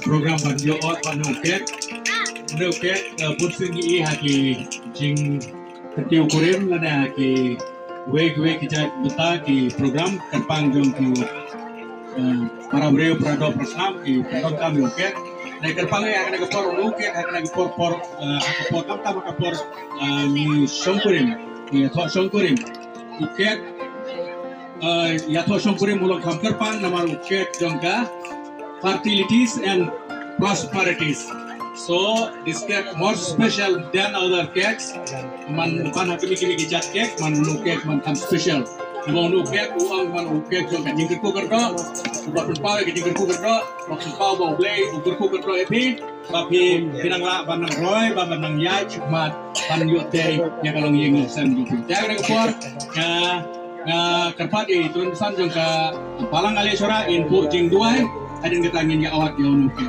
Program banjo ot panuket pun sungi haki jing ketiu kurim lana haki weg kita beta ki program kerpang jong ki para breu prado prasam ki program kami uket na kerpang ya kana kepor uket kana kepor kam tam kapor ni songkurim ni tho songkurim uket ya tho songkurim mulok kam kerpang namar uket jongka fertilities and prosperities. So this cake more special than other cakes. Man pan hakimi kijat cake, man nu cake man kam special. Mau nu cake uang man u cake jo kan jingkir ku kerdo, buat pau ke jingkir ku kerdo, maksud pau bau blay ukur ku kerdo epi, tapi pinang la banang roy, banang yai cuma pan yote yang kalau ngiyeng sen gitu. Jangan ngepor kerpat itu tulisan jongka palang ali sora info jing duai. Ada ketangin ya awak ya unuke.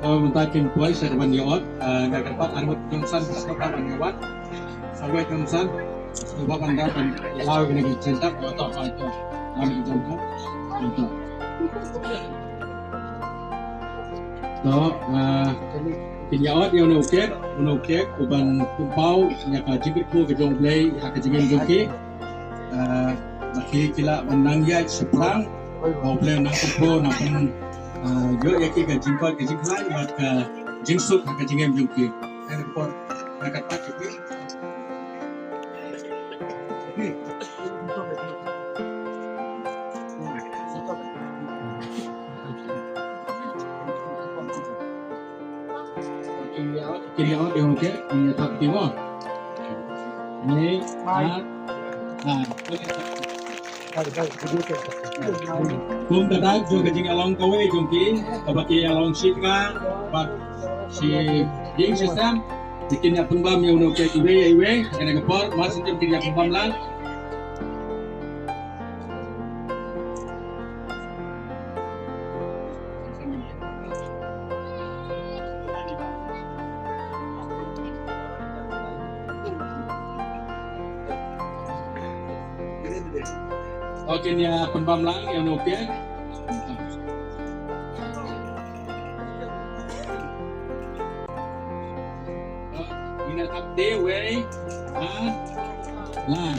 Mentakin puai serban yaot, nggak kerpat armut jongsan kerpat banyawan, sampai jongsan, coba pandang dan lalu kena dicetak atau apa itu, kami jongkok, jongkok. So, kinyaot yang unukek, uban kumpau, nyaka jibir ku kejong play, hak kejengin jongki, bagi kila menangyat seperang, mau play nang kumpau, nang yo yaki ka jingpa ka jingklai mat ka jingsuk ka jingem jungki and report nakat pak itu kini awak yang oke ini tak tiba ini kum tadak jo kajing along kawe jongki kabaki along sheet nga bat si ding system bikin ya pembam yang uno ke iwe kena gepor mas jam tiga pembam lang oke ni pembam lang yang oke. Ini tak dewe, lah.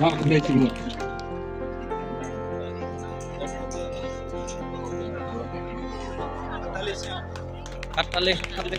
Kau boleh cuba. Katalis. Dale,